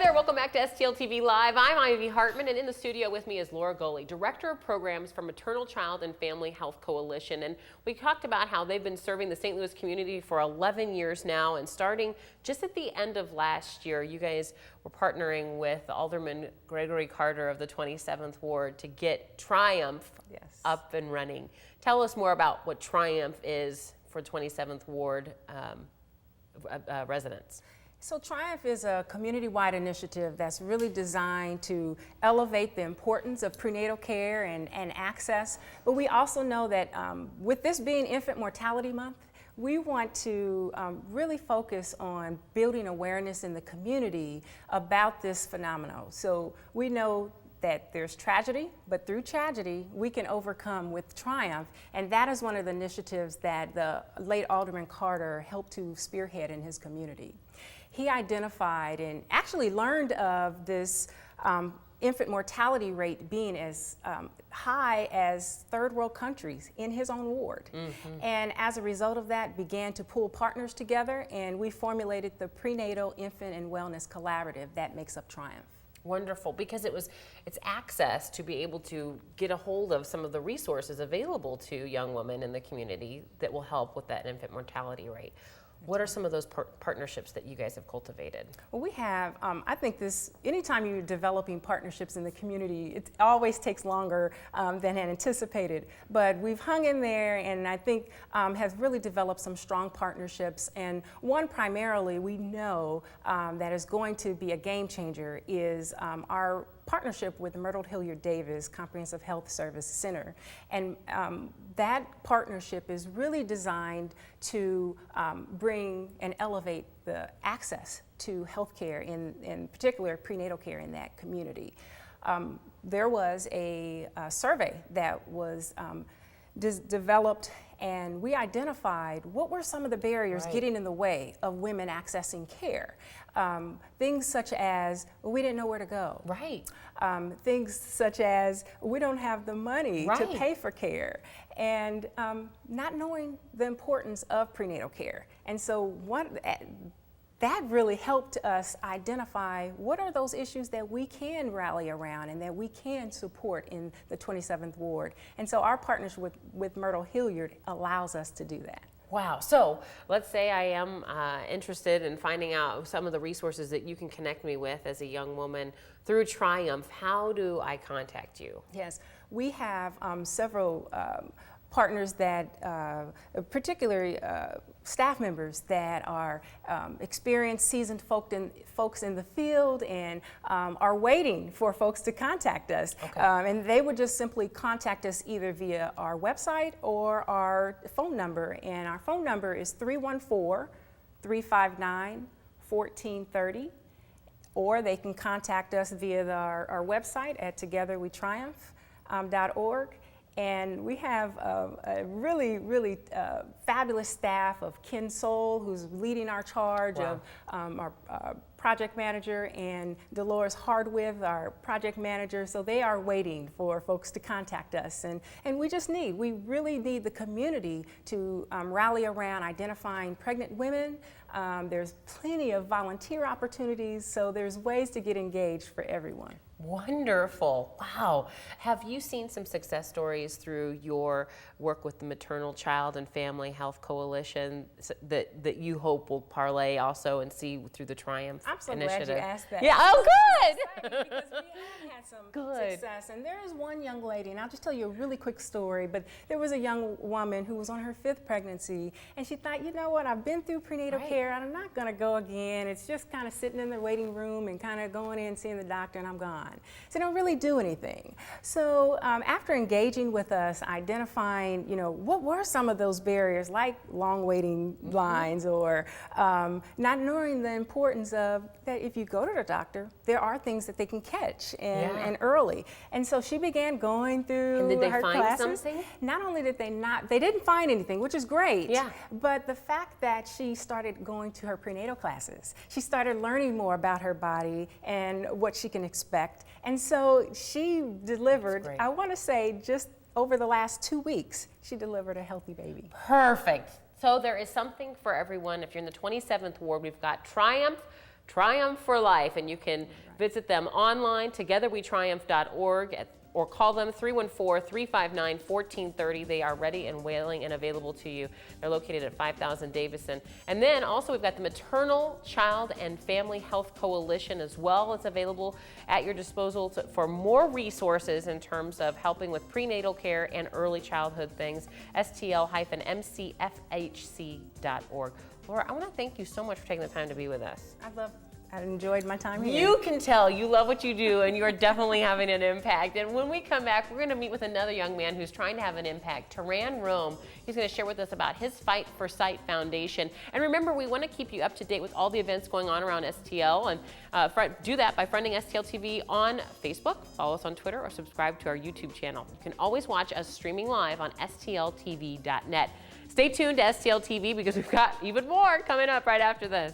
there, welcome back to STL TV Live. I'm Ivy Hartman, and in the studio with me is Lora Gulley, Director of Programs for Maternal, Child, and Family Health Coalition. And we talked about how they've been serving the St. Louis community for 11 years now, and starting just at the end of last year, you guys were partnering with Alderman Gregory Carter of the 27th Ward to get Triumph up and running. Tell us more about what Triumph is for 27th Ward residents. So Triumph is a community-wide initiative that's really designed to elevate the importance of prenatal care and access. But we also know that with this being Infant Mortality Month, we want to really focus on building awareness in the community about this phenomenon. So we know that there's tragedy, but through tragedy, we can overcome with triumph. And that is one of the initiatives that the late Alderman Carter helped to spearhead in his community. He identified and actually learned of this infant mortality rate being as high as third world countries in his own ward. And as a result of that, began to pull partners together, and we formulated the Prenatal Infant and Wellness Collaborative that makes up Triumph. Wonderful, because it's access to be able to get a hold of some of the resources available to young women in the community that will help with that infant mortality rate. What are some of those partnerships that you guys have cultivated? Well, we have, I think anytime you're developing partnerships in the community, it always takes longer than anticipated. But we've hung in there, and I think has really developed some strong partnerships. And one primarily we know that is going to be a game changer is our partnership with Myrtle Hilliard Davis Comprehensive Health Service Center. And that partnership is really designed to bring and elevate the access to health care, in particular prenatal care in that community. There was a survey that was developed, and we identified what were some of the barriers getting in the way of women accessing care. Things such as, well, we didn't know where to go. Things such as, we don't have the money to pay for care. And not knowing the importance of prenatal care. And so that really helped us identify what are those issues that we can rally around and that we can support in the 27th Ward. And so our partnership with Myrtle Hilliard allows us to do that. Wow. So let's say I am interested in finding out some of the resources that you can connect me with as a young woman through Triumph. How do I contact you? Yes, we have several partners that, particularly staff members that are experienced, seasoned folks in the field, and are waiting for folks to contact us. And they would just simply contact us either via our website or our phone number. And our phone number is 314-359-1430. Or they can contact us via our website at togetherwetriumph.org. And we have a really fabulous staff of Ken Soul, who's leading our charge, of our project manager, and Dolores Hardwith, our project manager. So they are waiting for folks to contact us. And we really need the community to rally around identifying pregnant women. There's plenty of volunteer opportunities, so there's ways to get engaged for everyone. Wonderful. Wow. Have you seen some success stories through your work with the Maternal, Child, and Family Health Coalition that you hope will parlay also and see through the Triumph initiative? I'm so glad you asked that. Yeah, oh good! Because we have had some success. And there is one young lady, and I'll just tell you a really quick story, but there was a young woman who was on her 5th pregnancy, and she thought, you know what, I've been through prenatal care, I'm not gonna go again. It's just kind of sitting in the waiting room and kind of going in, seeing the doctor, and I'm gone. So they don't really do anything. So after engaging with us, identifying, what were some of those barriers, like long waiting lines, or not knowing the importance of that if you go to the doctor, there are things that they can catch and early. And so she began going through and did they her find classes. Something? Not only did they didn't find anything, which is great. But the fact that she started going to her prenatal classes, she started learning more about her body and what she can expect. And so she delivered, I want to say, just over the last 2 weeks, she delivered a healthy baby. Perfect. So there is something for everyone. If you're in the 27th Ward, we've got Triumph, Triumph for Life, and you can visit them online, togetherwetriumph.org, or call them 314-359-1430. They are ready and willing and available to you. They're located at 5000 Davison. And then also we've got the Maternal, Child, and Family Health Coalition as well. It's available at your disposal for more resources in terms of helping with prenatal care and early childhood things. STL-mcfhc.org. Lora, I want to thank you so much for taking the time to be with us. I enjoyed my time here. You can tell you love what you do, and you're definitely having an impact. And when we come back, we're going to meet with another young man who's trying to have an impact, Taran Rome. He's going to share with us about his Fight for Sight Foundation. And remember, we want to keep you up to date with all the events going on around STL, and do that by friending STL TV on Facebook, follow us on Twitter, or subscribe to our YouTube channel. You can always watch us streaming live on stltv.net. Stay tuned to STL TV because we've got even more coming up right after this.